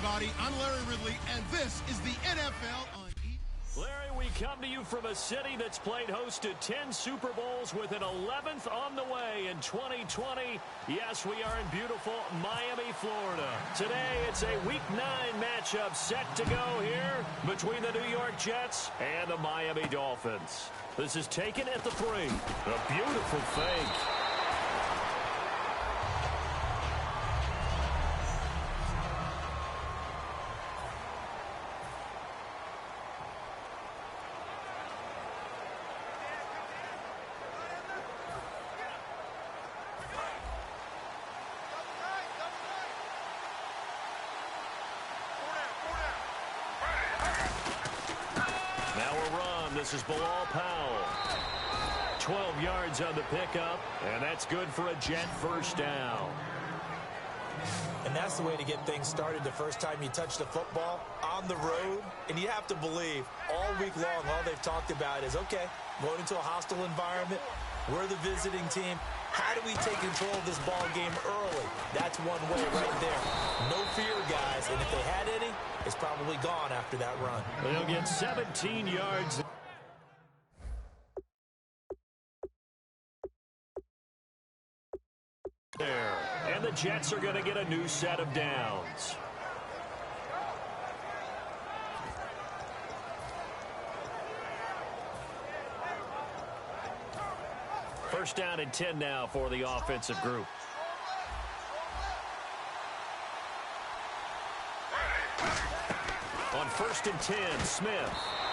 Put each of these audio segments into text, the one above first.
everybody. I'm Larry Ridley, and this is the NFL on E! Larry, we come to you from a city that's played host to 10 Super Bowls with an 11th on the way in 2020. Yes, we are in beautiful Miami, Florida. Today, it's a Week 9 matchup set to go here between the New York Jets and the Miami Dolphins. This is taken at the 3. A beautiful fake. This is Bilal Powell. 12 yards on the pickup, and that's good for a Jet first down. And that's the way to get things started the first time you touch the football on the road. And you have to believe all week long, all they've talked about is, okay, going into a hostile environment, we're the visiting team. How do we take control of this ball game early? That's one way right there. No fear, guys. And if they had any, it's probably gone after that run. They'll get 17 yards. There. And the Jets are going to get a new set of downs. First down and 10 now for the offensive group. On 1st and 10, Smith.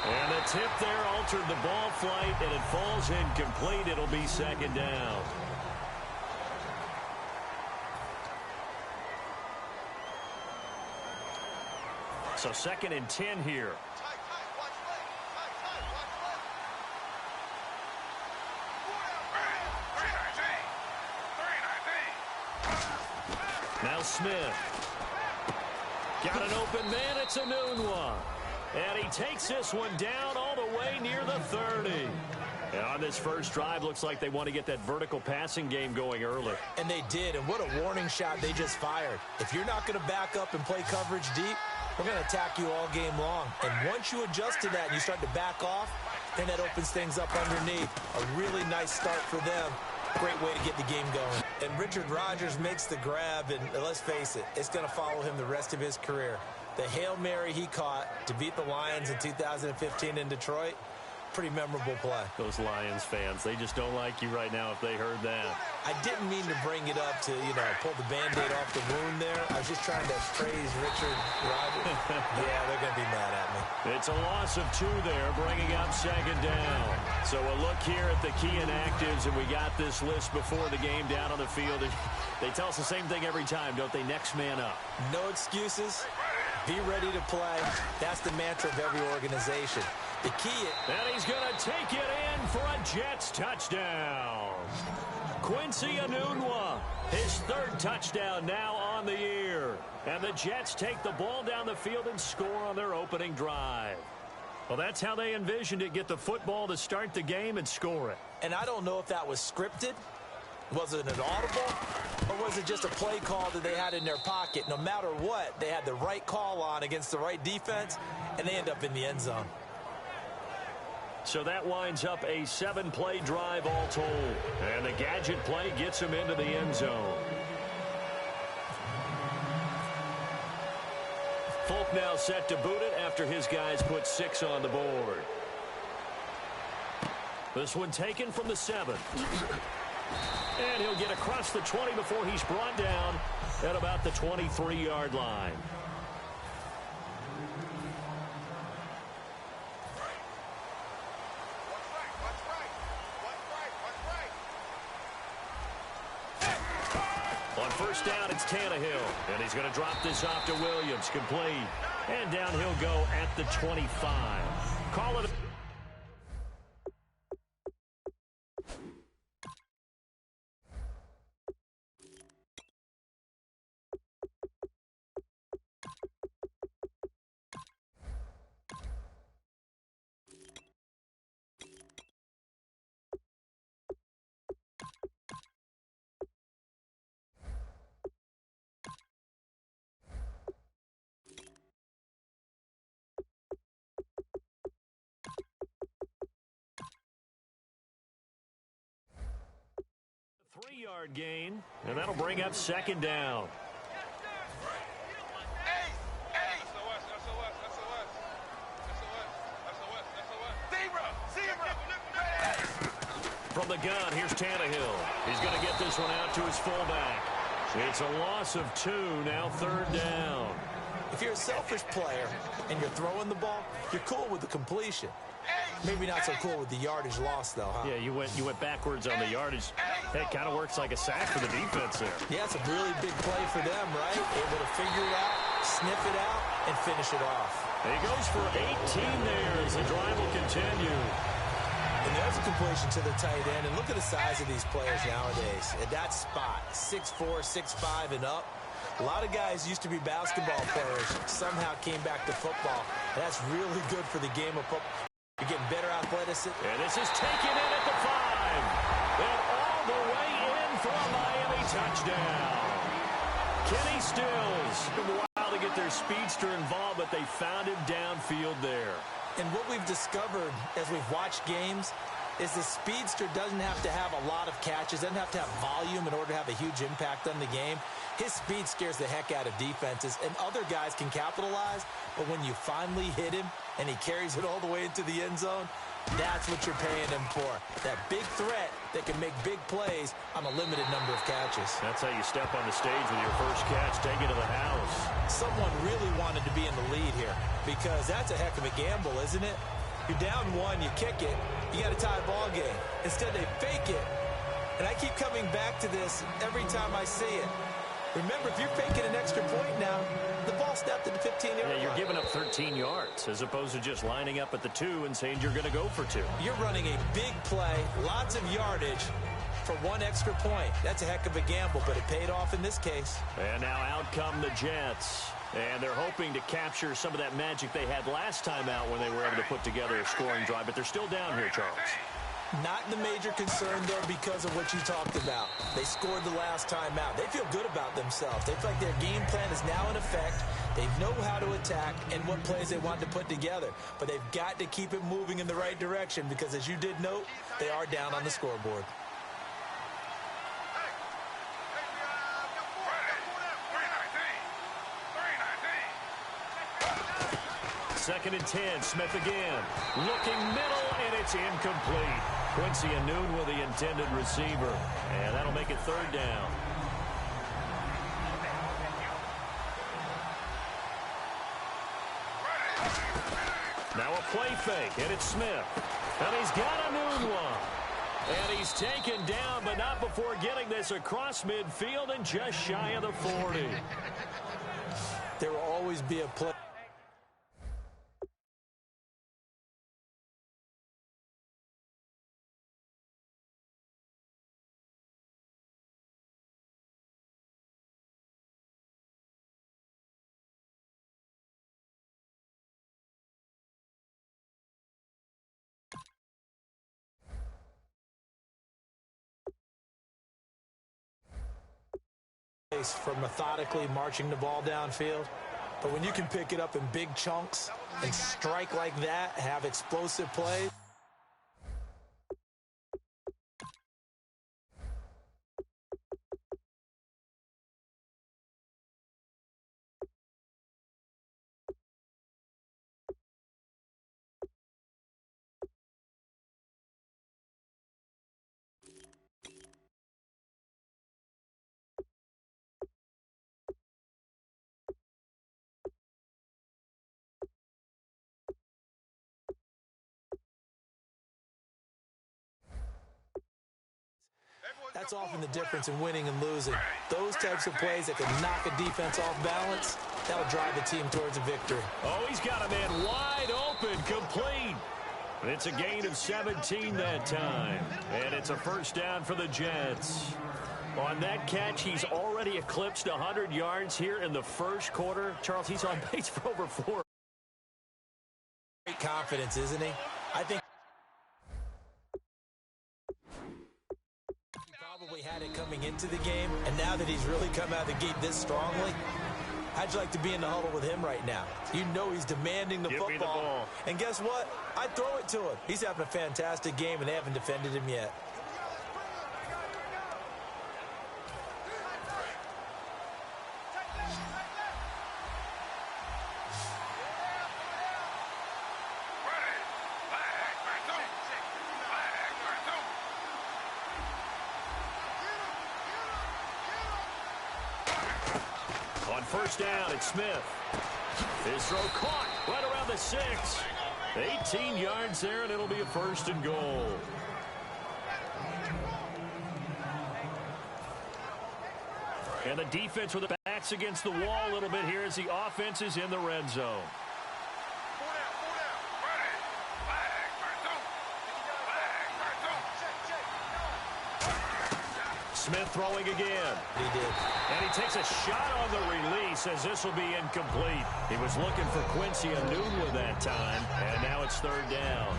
And the tip there altered the ball flight, and it falls incomplete. It'll be second down. So 2nd and 10 here. Now Smith. Got an open man. It's a noon one. And he takes this one down all the way near the 30. And on this first drive, looks like they want to get that vertical passing game going early. And they did. And what a warning shot they just fired. If you're not going to back up and play coverage deep, we're going to attack you all game long. And once you adjust to that and you start to back off, then that opens things up underneath. A really nice start for them. Great way to get the game going. And Richard Rodgers makes the grab, and let's face it, it's going to follow him the rest of his career. The Hail Mary he caught to beat the Lions in 2015 in Detroit, pretty memorable play. Those Lions fans, they just don't like you right now if they heard that. I didn't mean to bring it up to, pull the Band-Aid off the wound there. I was just trying to praise Richard Rodgers. Yeah, they're going to be mad at me. It's a loss of 2 there, bringing up second down. So a look here at the key inactives, and we got this list before the game down on the field. They tell us the same thing every time, don't they? Next man up. No excuses. Be ready to play. That's the mantra of every organization. The key is... And he's going to take it in for a Jets touchdown. Quincy Enunwa, his 3rd touchdown now on the year. And the Jets take the ball down the field and score on their opening drive. Well, that's how they envisioned it. Get the football to start the game and score it. And I don't know if that was scripted. Was it an audible? Or was it just a play call that they had in their pocket? No matter what, they had the right call on against the right defense, and they end up in the end zone. So that winds up a 7-play drive all told. And the gadget play gets him into the end zone. Folk now set to boot it after his guys put 6 on the board. This one taken from the 7. And he'll get across the 20 before he's brought down at about the 23-yard line. On first down, it's Tannehill. And he's going to drop this off to Williams. Complete. And down he'll go at the 25. Call it. 3-yard gain, and that'll bring up second down. From the gun, here's Tannehill. He's going to get this one out to his fullback. It's a loss of 2, now third down. If you're a selfish player and you're throwing the ball, you're cool with the completion. Maybe not so cool with the yardage loss, though, huh? Yeah, you went backwards on the yardage. It kind of works like a sack for the defense there. Yeah, it's a really big play for them, right? Able to figure it out, sniff it out, and finish it off. He goes for 18 there as the drive will continue. And there's a completion to the tight end. And look at the size of these players nowadays. At that spot, 6'4", 6'5", and up. A lot of guys used to be basketball players, somehow came back to football. And that's really good for the game of football. You're getting better athleticism. And this is taken in at the 5. And all the way in for a Miami touchdown. Kenny Stills. It took a while to get their speedster involved, but they found him downfield there. And what we've discovered as we've watched games is the speedster doesn't have to have a lot of catches, doesn't have to have volume in order to have a huge impact on the game. His speed scares the heck out of defenses, and other guys can capitalize, but when you finally hit him and he carries it all the way into the end zone, that's what you're paying him for. That big threat that can make big plays on a limited number of catches. That's how you step on the stage with your first catch, take it to the house. Someone really wanted to be in the lead here because that's a heck of a gamble, isn't it? You're down 1, you kick it, you got a tie ball game. Instead, they fake it. And I keep coming back to this every time I see it. Remember, if you're faking an extra point now, the ball snapped at the 15-yard line. Yeah, you're giving up 13 yards as opposed to just lining up at the 2 and saying you're going to go for 2. You're running a big play, lots of yardage for 1 extra point. That's a heck of a gamble, but it paid off in this case. And now out come the Jets. And they're hoping to capture some of that magic they had last time out when they were able to put together a scoring drive. But they're still down here, Charles. Not the major concern, though, because of what you talked about. They scored the last time out. They feel good about themselves. They feel like their game plan is now in effect. They know how to attack and what plays they want to put together. But they've got to keep it moving in the right direction because, as you did note, they are down on the scoreboard. Second and 10, Smith again. Looking middle, and it's incomplete. Quincy Anoon with the intended receiver. And that'll make it third down. Now a play fake, and it's Smith. And he's got Anoon one. And he's taken down, but not before getting this across midfield and just shy of the 40. There will always be a play. For methodically marching the ball downfield. But when you can pick it up in big chunks and strike like that, have explosive plays. That's often the difference in winning and losing. Those types of plays that can knock a defense off balance, that'll drive a team towards a victory. Oh, he's got a man wide open, complete. And it's a gain of 17 that time. And it's a first down for the Jets. On that catch, he's already eclipsed 100 yards here in the first quarter. Charles, he's on pace for over 4. Great confidence, isn't he? I think probably had it coming into the game, and now that he's really come out of the gate this strongly, how'd you like to be in the huddle with him right now? You know he's demanding the football. Me the ball. And guess what? I'd throw it to him. He's having a fantastic game, and they haven't defended him yet. first down. It's Smith. His throw caught right around the 6. 18 yards there, and it'll be a first and goal. And the defense with the backs against the wall a little bit here as the offense is in the red zone. Smith throwing again. He did. And he takes a shot on the release as this will be incomplete. He was looking for Quincy Enunwa that time, and now it's third down.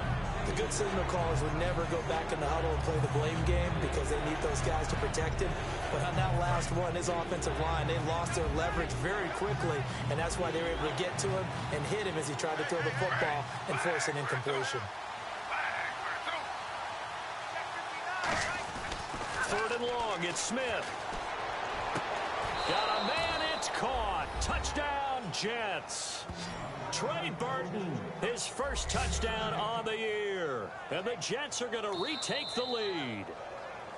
The good signal callers would never go back in the huddle and play the blame game because they need those guys to protect him. But on that last one, his offensive line, they lost their leverage very quickly, and that's why they were able to get to him and hit him as he tried to throw the football and force an incompletion. Third and long, it's Smith. Got a man, it's caught. Touchdown, Jets. Trey Burton, his first touchdown on the year. And the Jets are going to retake the lead.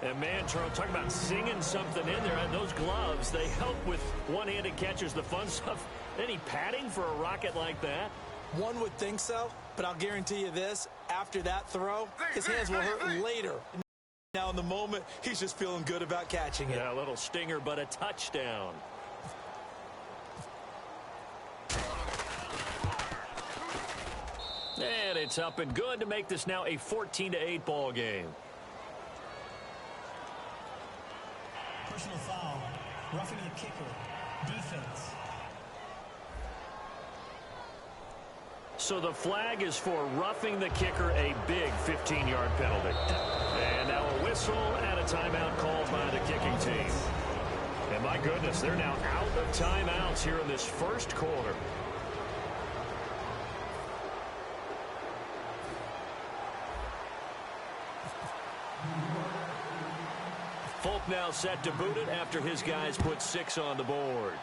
And man, Charles, talking about singing something in there. And those gloves, they help with one-handed catches, the fun stuff. Any padding for a rocket like that? One would think so, but I'll guarantee you this. After that throw, his hands will hurt later. Now in the moment, he's just feeling good about catching it. Yeah, a little stinger, but a touchdown. And it's up and good to make this now a 14-8 ball game. Personal foul, roughing the kicker, defense. So the flag is for roughing the kicker, a big 15-yard penalty. And now a whistle and a timeout called by the kicking team. And my goodness, they're now out of timeouts here in this first quarter. Folk now set to boot it after his guys put 6 on the board.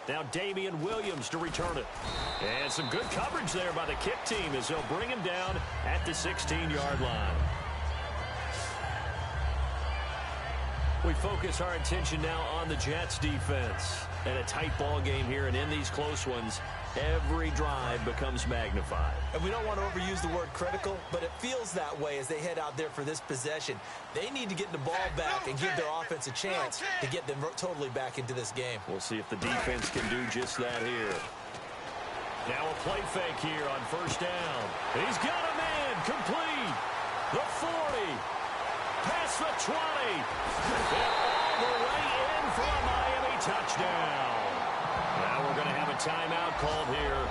Now Damian Williams to return it. And some good coverage there by the kick team as they'll bring him down at the 16-yard line. We focus our attention now on the Jets defense. And a tight ball game here, and in these close ones, every drive becomes magnified. And we don't want to overuse the word critical, but it feels that way as they head out there for this possession. They need to get the ball back and give their offense a chance to get them totally back into this game. We'll see if the defense can do just that here. Now a play fake here on first down. He's got a man complete. The 40. Past the 20. And all the way in for a Miami touchdown. Now we're going to have a timeout called here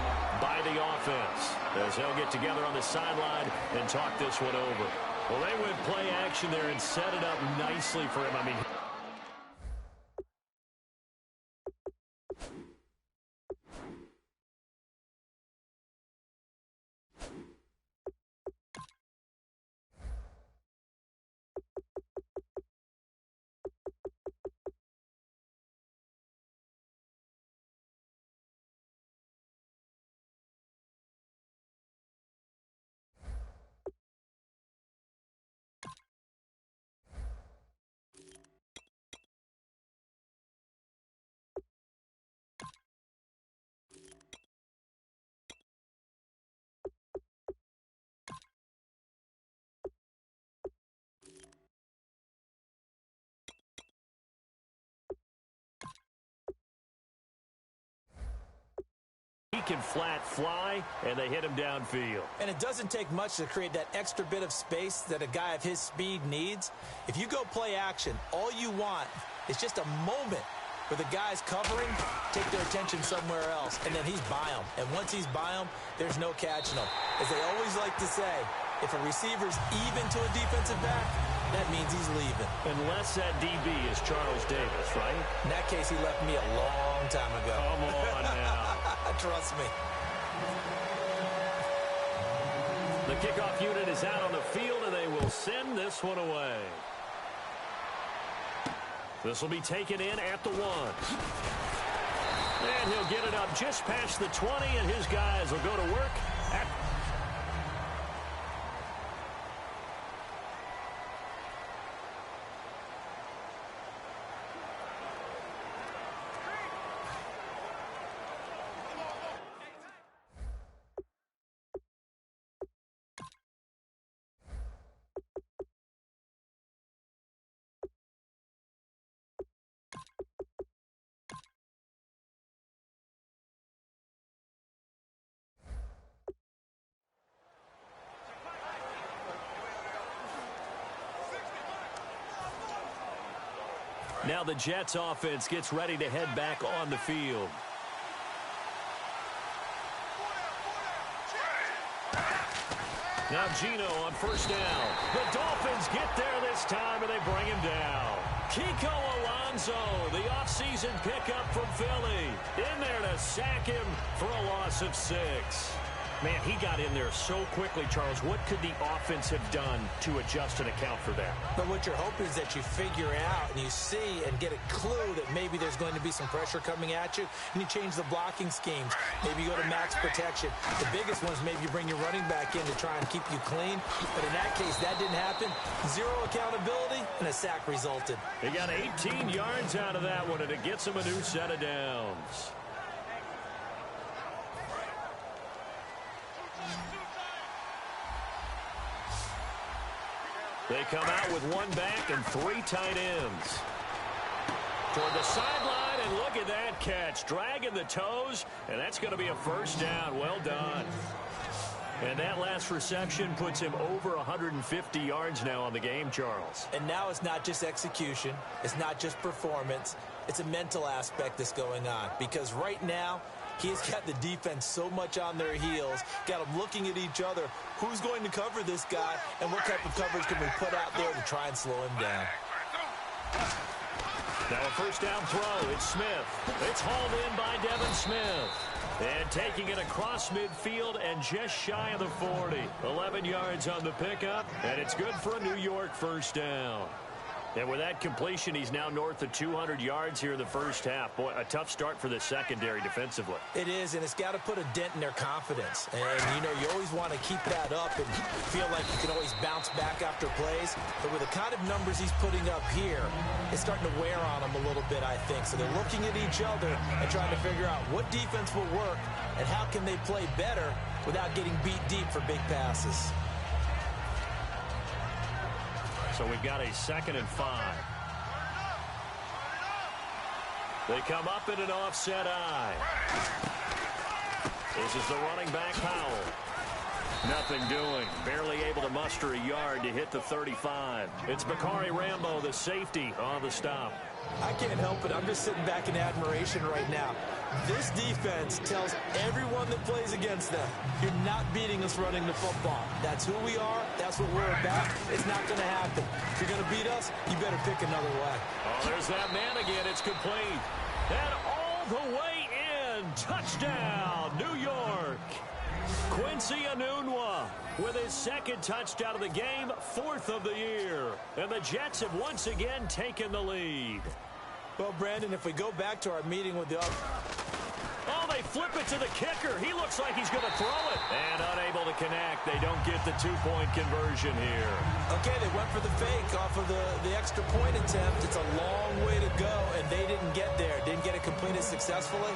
by the offense as they'll get together on the sideline and talk this one over. Well, they went play action there and set it up nicely for him. I mean, he can flat fly, and they hit him downfield. And it doesn't take much to create that extra bit of space that a guy of his speed needs. If you go play action, all you want is just a moment where the guys covering take their attention somewhere else, and then he's by them. And once he's by them, there's no catching them. As they always like to say, if a receiver's even to a defensive back, that means he's leaving. Unless that DB is Charles Davis, right? In that case, he left me a long time ago. Come on now. Trust me. The kickoff unit is out on the field, and they will send this one away. This will be taken in at the 1. And he'll get it up just past the 20, and his guys will go to work at... now the Jets offense gets ready to head back on the field. Now Gino on first down. The Dolphins get there this time, and they bring him down. Kiko Alonso, the offseason pickup from Philly, in there to sack him for a loss of 6. Man, he got in there so quickly, Charles. What could the offense have done to adjust and account for that? But what you're hoping is that you figure out and you see and get a clue that maybe there's going to be some pressure coming at you, and you change the blocking schemes. Maybe you go to max protection. The biggest one is maybe you bring your running back in to try and keep you clean. But in that case, that didn't happen. Zero accountability, and a sack resulted. He got 18 yards out of that one, and it gets him a new set of downs. They come out with one back and 3 tight ends. Toward the sideline, and look at that catch. Dragging the toes, and that's going to be a first down. Well done. And that last reception puts him over 150 yards now on the game, Charles. And now it's not just execution. It's not just performance. It's a mental aspect that's going on. Because right now, he's got the defense so much on their heels, got them looking at each other. Who's going to cover this guy, and what type of coverage can we put out there to try and slow him down? Now a first down throw. It's Smith. It's hauled in by Devin Smith. And taking it across midfield and just shy of the 40. 11 yards on the pickup, and it's good for a New York first down. And with that completion, he's now north of 200 yards here in the first half. Boy, a tough start for the secondary defensively. It is, and it's got to put a dent in their confidence. And, you know, you always want to keep that up and feel like you can always bounce back after plays. But with the kind of numbers he's putting up here, it's starting to wear on them a little bit, I think. So they're looking at each other and trying to figure out what defense will work and how can they play better without getting beat deep for big passes. So we've got a 2nd and 5. They come up in an offset eye. This is the running back, Powell. Nothing doing. Barely able to muster a yard to hit the 35. It's Bakari Rambo, the safety, on the stop. I can't help it. I'm just sitting back in admiration right now. This defense tells everyone that plays against them, you're not beating us running the football. That's who we are. That's what we're about. It's not going to happen. If you're going to beat us, you better pick another way. Oh, there's that man again. It's complete. And all the way in. Touchdown, New York. Quincy Enunwa with his 2nd touchdown of the game, 4th of the year. And the Jets have once again taken the lead. Well, Brandon, if we go back to our meeting with the... Oh, they flip it to the kicker. He looks like he's going to throw it. And unable to connect. They don't get the 2-point conversion here. Okay, they went for the fake off of the extra point attempt. It's a long way to go, and they didn't get there. Didn't get it completed successfully.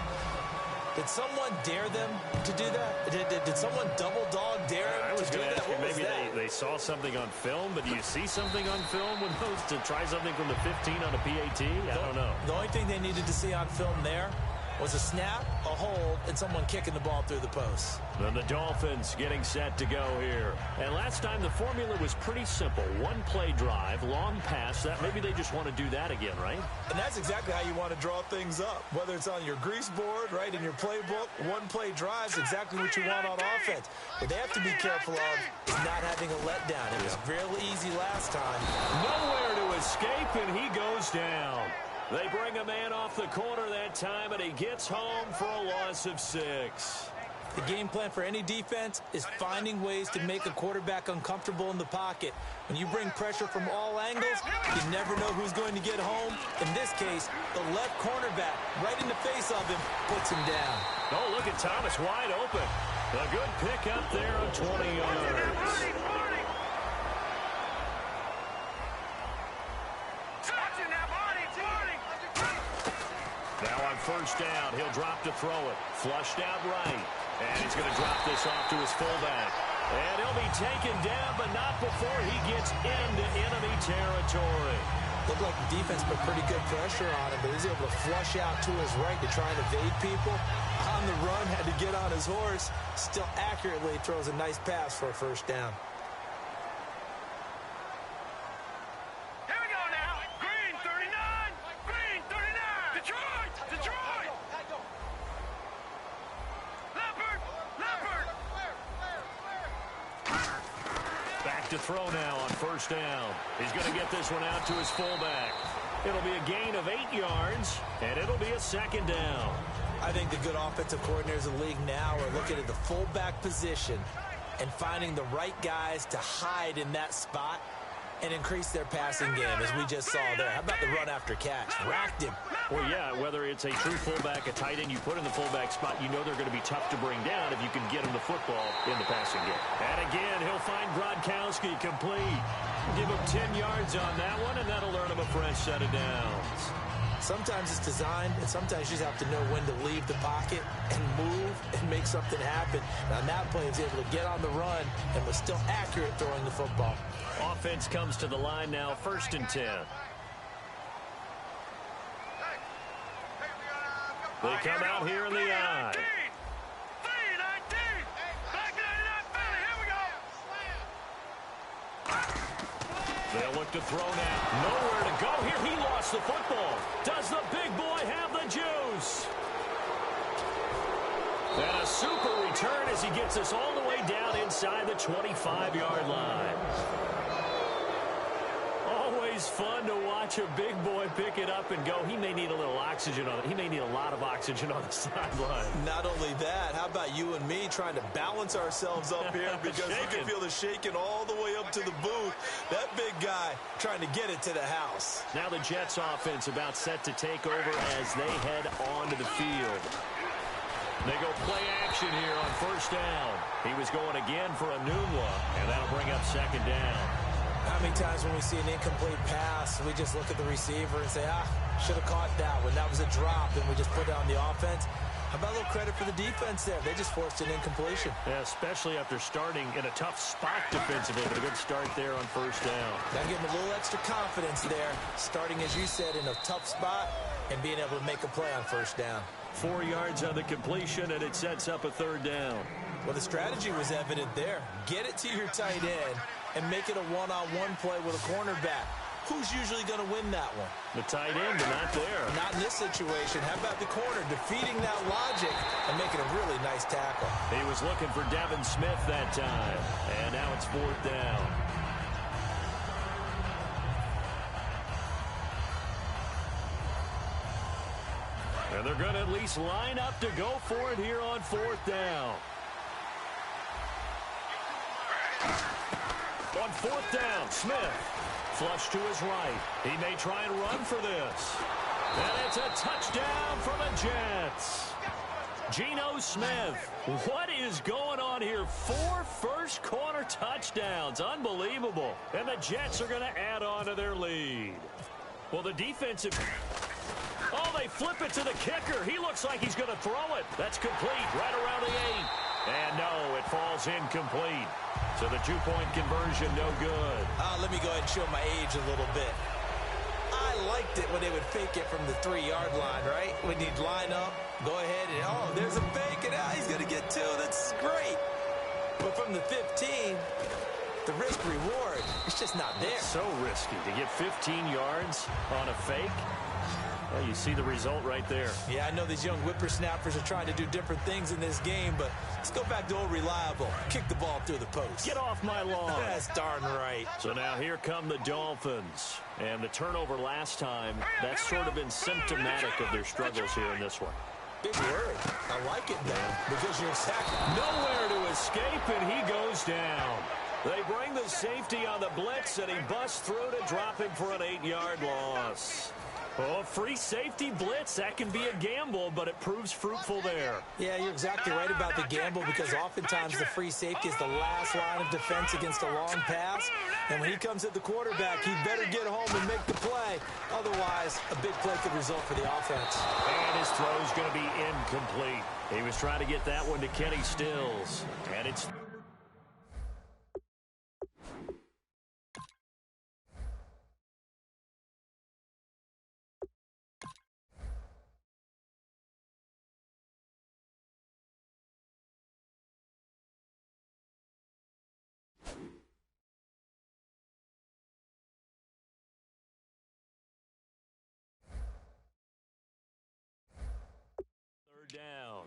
Did someone dare them to do that? Did someone double dog dare them to do that? Maybe they saw something on film, but do you see something on film when those to try something from the 15 on a PAT? I don't know. The only thing they needed to see on film there was a snap, a hold, and someone kicking the ball through the post. And the Dolphins getting set to go here. And last time the formula was pretty simple. One play drive, long pass. That maybe they just want to do that again, right? And that's exactly how you want to draw things up. Whether it's on your grease board, right, in your playbook, one play drive is exactly what you want on offense. What they have to be careful of is not having a letdown. It was real easy last time. Nowhere to escape, and he goes down. They bring a man off the corner that time, and he gets home for a loss of 6. The game plan for any defense is finding ways to make a quarterback uncomfortable in the pocket. When you bring pressure from all angles, you never know who's going to get home. In this case, the left cornerback, right in the face of him, puts him down. Oh, look at Thomas wide open. A good pick up there on 20 yards. Now on first down, he'll drop to throw it. Flushed out right. And he's going to drop this off to his fullback. And he'll be taken down, but not before he gets into enemy territory. Looked like the defense put pretty good pressure on him, but he's able to flush out to his right to try and evade people. On the run, had to get on his horse. Still accurately throws a nice pass for a first down. Here we go now. Green 39. Green look to throw now on first down. He's going to get this one out to his fullback. It'll be a gain of 8 yards, and it'll be a second down. I think the good offensive coordinators in the league now are looking at the fullback position and finding the right guys to hide in that spot and increase their passing game, as we just saw there. How about the run after catch? Racked him. Well, yeah, whether it's a true fullback, a tight end you put in the fullback spot, you know they're going to be tough to bring down if you can get him the football in the passing game. And again, he'll find Gronkowski complete. Give him 10 yards on that one, and that'll earn him a fresh set of downs. Sometimes it's designed, and sometimes you just have to know when to leave the pocket and move and make something happen. Now, on that play, he was able to get on the run and was still accurate throwing the football. Offense comes to the line now, 1st and 10. They come out here in the I. They'll look to throw now. Nowhere to go here. He lost the football. Does the big boy have the juice? And a super return as he gets us all the way down inside the 25-yard line. Always fun to watch a big boy pick it up and go. He may need a little oxygen on it. He may need a lot of oxygen on the sideline. Not only that, how about you and me trying to balance ourselves up here because you can feel the shaking all the way up to the booth. That big guy trying to get it to the house. Now the Jets offense about set to take over as they head onto the field. They go play action here on first down. He was going again for a Nunwa, and that'll bring up second down. How many times when we see an incomplete pass, we just look at the receiver and say, should have caught that one. That was a drop, and we just put it on the offense. How about a little credit for the defense there? They just forced an incompletion. Yeah, especially after starting in a tough spot defensively, but a good start there on first down. Got to give them a little extra confidence there, starting, as you said, in a tough spot and being able to make a play on first down. 4 yards on the completion, and it sets up a third down. Well, the strategy was evident there. Get it to your tight end and make it a one-on-one play with a cornerback. Who's usually going to win that one? The tight end, but not there. Not in this situation. How about the corner defeating that logic and making a really nice tackle? He was looking for Devin Smith that time, and now it's 4th down. And they're going to at least line up to go for it here on 4th down. On 4th down, Smith. Flush to his right. He may try and run for this. And it's a touchdown for the Jets. Geno Smith. What is going on here? 4 first quarter touchdowns. Unbelievable. And the Jets are going to add on to their lead. Well, the defensive... Oh, they flip it to the kicker. He looks like he's going to throw it. That's complete right around the 8. And no, it falls incomplete. So the 2-point conversion, no good. Let me go ahead and show my age a little bit. I liked it when they would fake it from the 3-yard line, right? When you'd line up, go ahead and, there's a fake, and he's going to get 2. That's great. But from the 15, the risk-reward, it's just not there. It's so risky to get 15 yards on a fake. Well, you see the result right there. Yeah, I know these young whippersnappers are trying to do different things in this game, but let's go back to old reliable. Kick the ball through the post. Get off my lawn. That's darn right. So now here come the Dolphins. And the turnover last time, that's sort of been symptomatic of their struggles here in this one. Big word. I like it, though, because you're exactly nowhere to escape, and he goes down. They bring the safety on the blitz, and he busts through to drop him for an 8-yard loss. Oh, free safety blitz, that can be a gamble, but it proves fruitful there. Yeah, you're exactly right about the gamble because oftentimes the free safety is the last line of defense against a long pass. And when he comes at the quarterback, he better get home and make the play. Otherwise, a big play could result for the offense. And his throw's going to be incomplete. He was trying to get that one to Kenny Stills. And it's... down.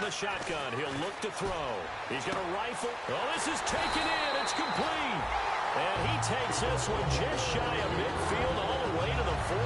the shotgun. He'll look to throw. He's going to rifle. Oh, this is taken in. It's complete. And he takes this one just shy of midfield all the way to the 49.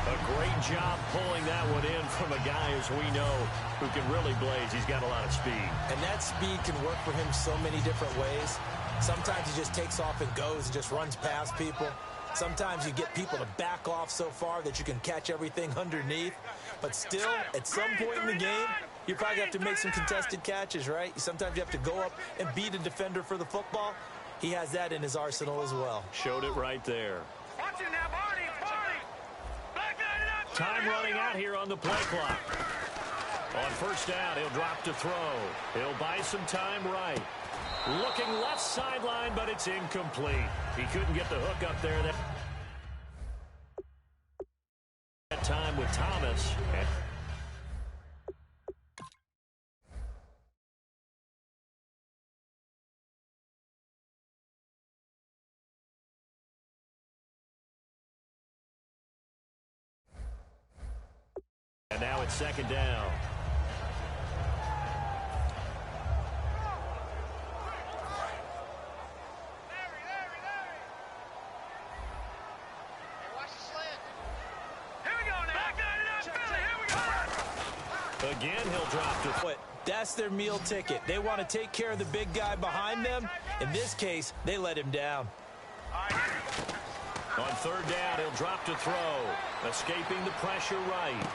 A great job pulling that one in from a guy, as we know, who can really blaze. He's got a lot of speed. And that speed can work for him so many different ways. Sometimes he just takes off and goes and just runs past people. Sometimes you get people to back off so far that you can catch everything underneath. But still, at some point in the game, you probably have to make some contested catches, right? Sometimes you have to go up and beat a defender for the football. He has that in his arsenal as well. Showed it right there. Time running out here on the play clock. On first down, he'll drop to throw. He'll buy some time right. Looking left sideline, but it's incomplete. He couldn't get the hook up there. That time with Thomas. And now it's second down. Again, he'll drop to throw. That's their meal ticket. They want to take care of the big guy behind them. In this case, they let him down. On third down, he'll drop to throw. Escaping the pressure right.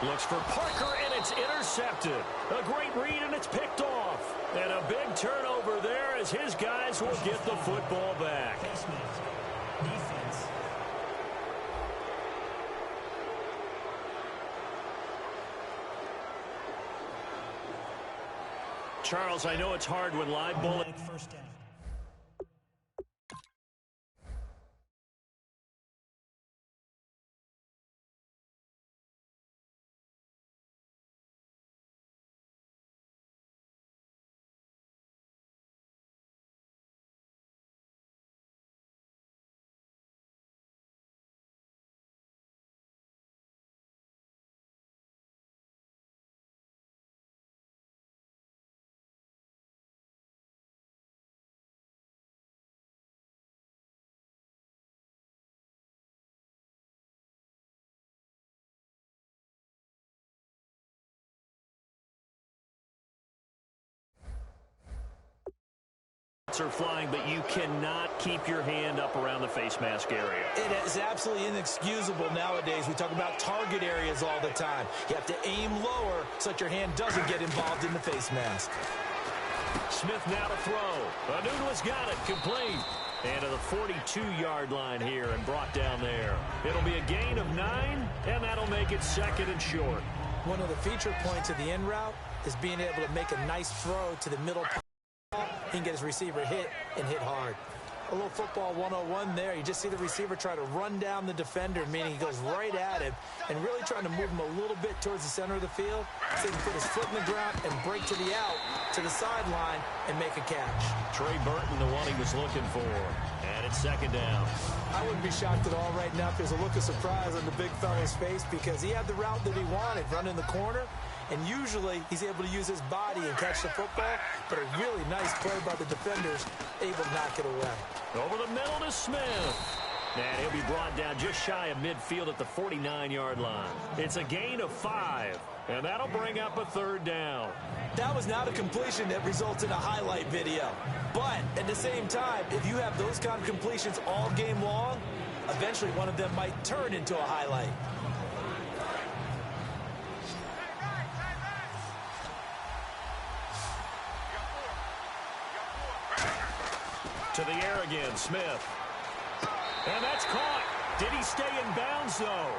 Looks for Parker, and it's intercepted. A great read, and it's picked off. And a big turnover there as his guys will get the football back. Defense. Charles, I know it's hard when live bullet. First down. Are flying, but you cannot keep your hand up around the face mask area. It is absolutely inexcusable nowadays. We talk about target areas all the time. You have to aim lower so that your hand doesn't get involved in the face mask. Smith now to throw. Anunua's got it, complete. And to the 42-yard line here and brought down there. It'll be a gain of 9, and that'll make it second and short. One of the feature points of the in route is being able to make a nice throw to the middle. He can get his receiver hit and hit hard. A little football 101 there. You just see the receiver try to run down the defender, meaning he goes right at him and really trying to move him a little bit towards the center of the field so he can put his foot in the ground and break to the out, to the sideline, and make a catch. Trey Burton, the one he was looking for. And it's second down. I wouldn't be shocked at all right now if there's a look of surprise on the big fella's face because he had the route that he wanted, running the corner. And usually he's able to use his body and catch the football, but a really nice play by the defenders, able to knock it away. Over the middle to Smith. And he'll be brought down just shy of midfield at the 49-yard line. It's a gain of 5, and that'll bring up a third down. That was not a completion that results in a highlight video. But at the same time, if you have those kind of completions all game long, eventually one of them might turn into a highlight. To the air again, Smith. And that's caught. Did he stay in bounds, though?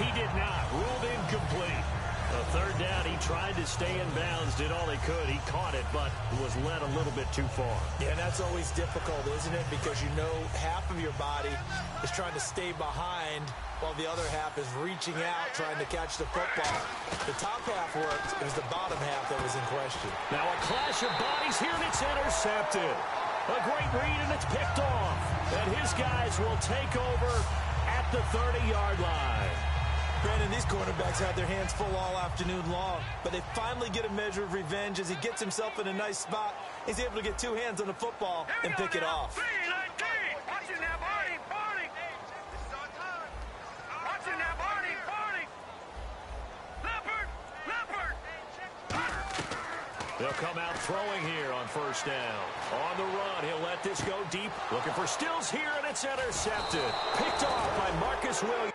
He did not. Ruled incomplete. A third down, he tried to stay in bounds, did all he could. He caught it, but was led a little bit too far. Yeah, and that's always difficult, isn't it? Because you know half of your body is trying to stay behind while the other half is reaching out, trying to catch the football. The top half worked. It was the bottom half that was in question. Now a clash of bodies here, and it's intercepted. A great read, and it's picked off. And his guys will take over at the 30-yard line. Brandon, these cornerbacks had their hands full all afternoon long, but they finally get a measure of revenge as he gets himself in a nice spot. He's able to get two hands on the football and pick it off. They'll come out throwing here on first down. On the run, he'll let this go deep. Looking for Stills here, and it's intercepted. Picked off by Marcus Williams.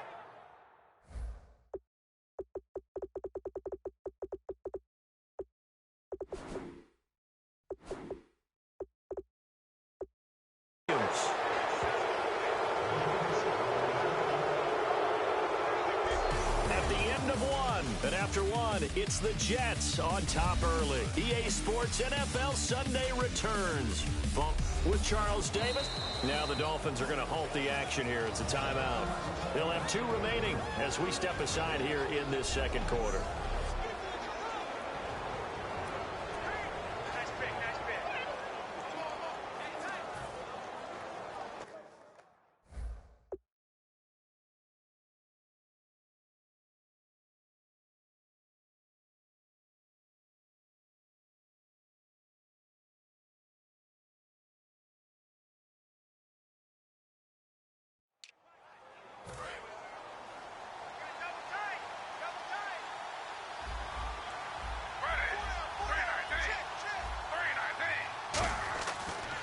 At the end of one, and after one, it's the Jets on top early. EA Sports NFL Sunday returns. Bump with Charles Davis. Now the Dolphins are going to halt the action here. It's a timeout. They'll have two remaining as we step aside here in this second quarter.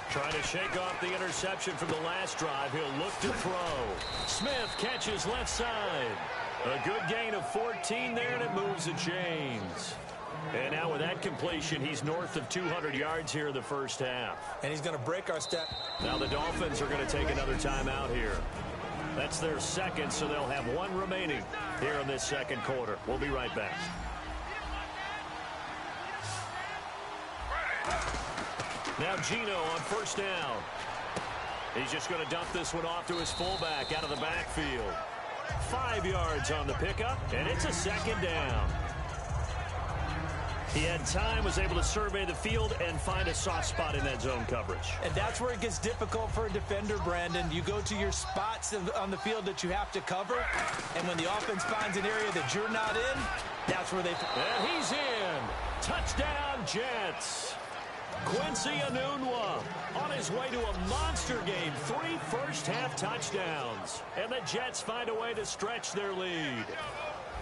Trying to shake off the interception from the last drive. He'll look to throw. Smith catches left side. A good gain of 14 there, and it moves the chains. And now with that completion, he's north of 200 yards here in the first half. And he's going to break our step. Now the Dolphins are going to take another timeout here. That's their second, so they'll have one remaining here in this second quarter. We'll be right back. Now Gino on first down. He's just going to dump this one off to his fullback out of the backfield. 5 yards on the pickup, and it's a second down. He had time, was able to survey the field and find a soft spot in that zone coverage. And that's where it gets difficult for a defender, Brandon. You go to your spots on the field that you have to cover, and when the offense finds an area that you're not in, that's where they... And he's in. Touchdown, Jets. Quincy Enunwa on his way to a monster game. 3 first-half touchdowns. And the Jets find a way to stretch their lead.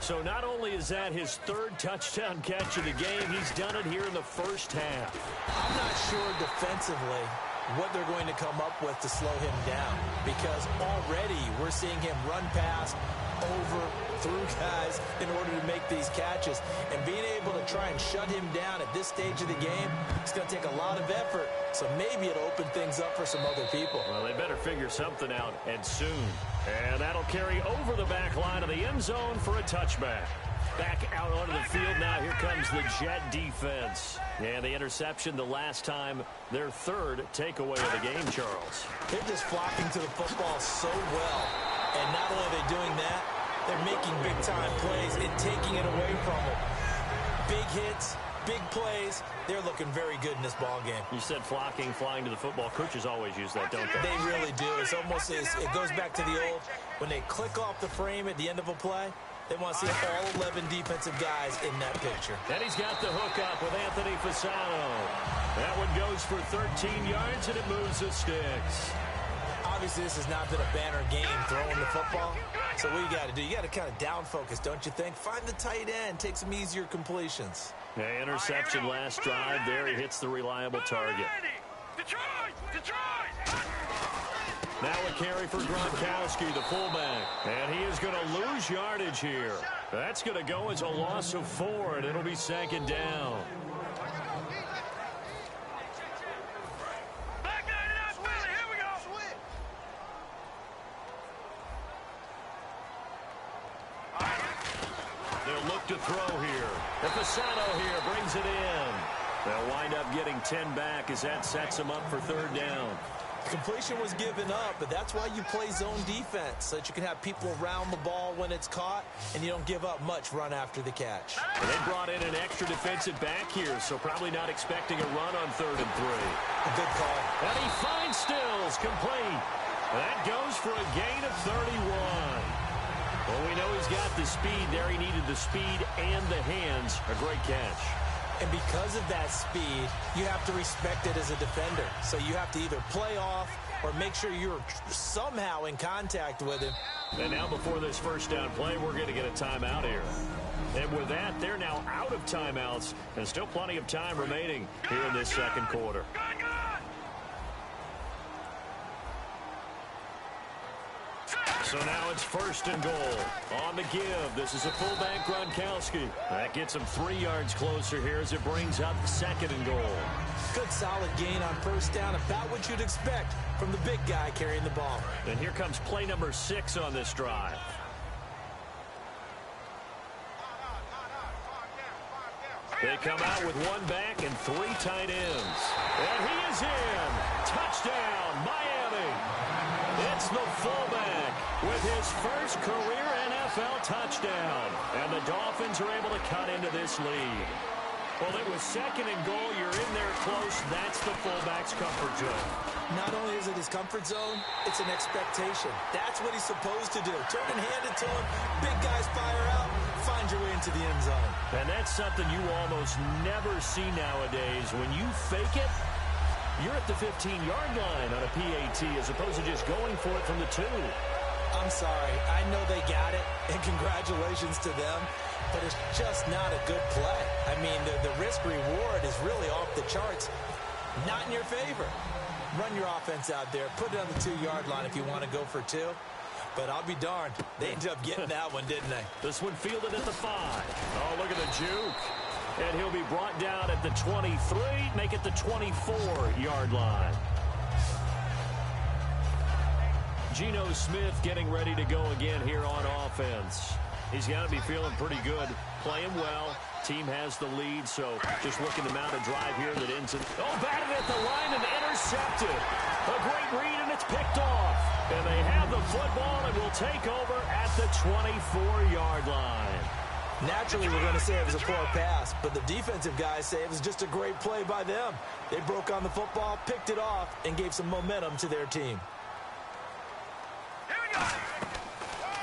So not only is that his third touchdown catch of the game, he's done it here in the first half. I'm not sure defensively what they're going to come up with to slow him down, because already we're seeing him run past, over, through guys in order to make these catches. And being able to try and shut him down at this stage of the game, it's going to take a lot of effort. So maybe it'll open things up for some other people. Well, they better figure something out, and soon. And that'll carry over the back line of the end zone for a touchback. Back out onto the field now. Here comes the Jet defense. And the interception the last time, their third takeaway of the game, Charles. They're just flocking to the football so well. And not only are they doing that, they're making big-time plays and taking it away from them. Big hits, big plays. They're looking very good in this ball game. You said flocking, flying to the football. Coaches always use that, don't they? They really do. It's almost it goes back to the old, when they click off the frame at the end of a play, they want to see all 11 defensive guys in that picture. And he's got the hook up with Anthony Fasano. That one goes for 13 yards, and it moves the sticks. Obviously, this has not been a banner game throwing the football. So what you got to do, you got to kind of down focus, don't you think? Find the tight end, take some easier completions. Yeah, interception last drive. There he hits the reliable target. Now a carry for Gronkowski, the fullback. And he is going to lose yardage here. That's going to go as a loss of 4, and it'll be second down. They'll look to throw here. And Fasano here brings it in. They'll wind up getting 10 back as that sets them up for third down. Completion was given up, but that's why you play zone defense, so that you can have people around the ball when it's caught, and you don't give up much run after the catch. And they brought in an extra defensive back here, so probably not expecting a run on 3rd and 3. A good call. And he finds Stills, complete. That goes for a gain of 31. Well, we know he's got the speed there. He needed the speed and the hands. A great catch. And because of that speed, you have to respect it as a defender. So you have to either play off or make sure you're somehow in contact with him. And now before this first down play, we're going to get a timeout here. And with that, they're now out of timeouts. And still plenty of time remaining here in this second quarter. So now it's first and goal. On the give, this is a fullback Gronkowski. That gets him 3 yards closer here as it brings up second and goal. Good solid gain on first down, about what you'd expect from the big guy carrying the ball. And here comes play number 6 on this drive. They come out with 1 back and 3 tight ends. And he is in. Touchdown, Miami. It's the fullback with his first career NFL touchdown. And the Dolphins are able to cut into this lead. Well, it was second and goal. You're in there close. That's the fullback's comfort zone. Not only is it his comfort zone, it's an expectation. That's what he's supposed to do. Turn and hand it to him. Big guys fire out. Find your way into the end zone. And that's something you almost never see nowadays. When you fake it, you're at the 15-yard line on a PAT as opposed to just going for it from the 2. I'm sorry. I know they got it, and congratulations to them, but it's just not a good play. I mean, the risk-reward is really off the charts. Not in your favor. Run your offense out there. Put it on the 2-yard line if you want to go for 2. But I'll be darned. They ended up getting that one, didn't they? This one fielded at the 5. Oh, look at the juke. And he'll be brought down at the 23, make it the 24-yard line. Geno Smith getting ready to go again here on offense. He's got to be feeling pretty good, playing well. Team has the lead, so just looking to mount a drive here that ends in... Oh, batted at the line and intercepted. A great read, and it's picked off. And they have the football and will take over at the 24-yard line. Naturally, we're going to say it was a poor pass, but the defensive guys say it was just a great play by them. They broke on the football, picked it off, and gave some momentum to their team.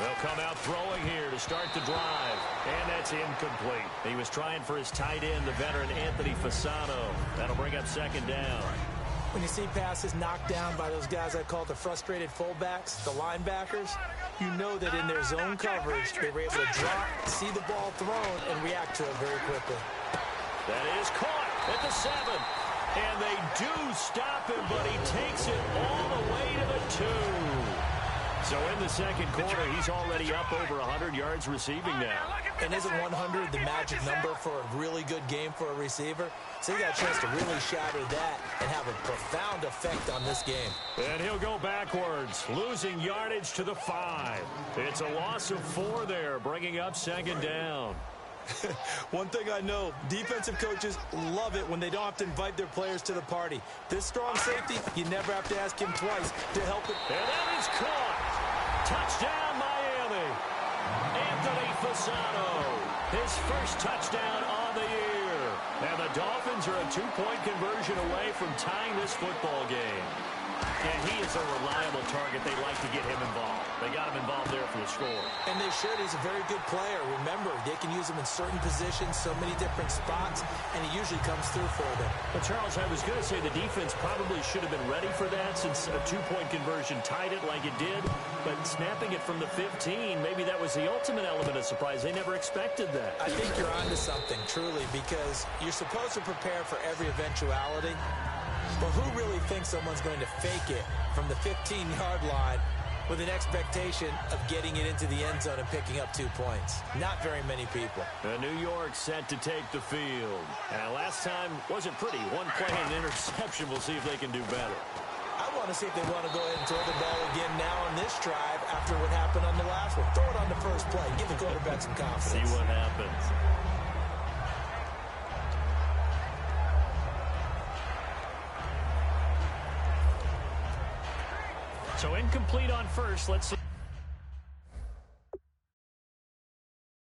They'll come out throwing here to start the drive, and that's incomplete. He was trying for his tight end, the veteran Anthony Fasano. That'll bring up second down. When you see passes knocked down by those guys I call the frustrated fullbacks, the linebackers, you know that in their zone coverage, they were able to drop, see the ball thrown, and react to it very quickly. That is caught at the 7. And they do stop him, but he takes it all the way to the 2. So in the second quarter, he's already up over 100 yards receiving now. And isn't 100 the magic number for a really good game for a receiver? So he got a chance to really shatter that and have a profound effect on this game. And he'll go backwards, losing yardage to the 5. It's a loss of 4 there, bringing up second down. One thing I know, defensive coaches love it when they don't have to invite their players to the party. This strong safety, you never have to ask him twice to help it. And that is caught. Touchdown, Miami. Anthony Fasano, his first touchdown on the year. And the Dolphins are a 2-point conversion away from tying this football game. And he is a reliable target. They like to get him involved. They got him involved there for the score. And they should. He's a very good player. Remember, they can use him in certain positions, so many different spots, and he usually comes through for them. But, Charles, I was going to say the defense probably should have been ready for that since a 2-point conversion tied it like it did. But snapping it from the 15, maybe that was the ultimate element of surprise. They never expected that. I think you're onto something, truly, because you're supposed to prepare for every eventuality. But who really thinks someone's going to fake it from the 15-yard line with an expectation of getting it into the end zone and picking up 2 points? Not very many people. New York set to take the field. And last time wasn't pretty. 1 play and an interception. We'll see if they can do better. I want to see if they want to go ahead and throw the ball again now on this drive after what happened on the last one. Throw it on the first play. Give the quarterback some confidence. See what happens. So incomplete on first. Let's see.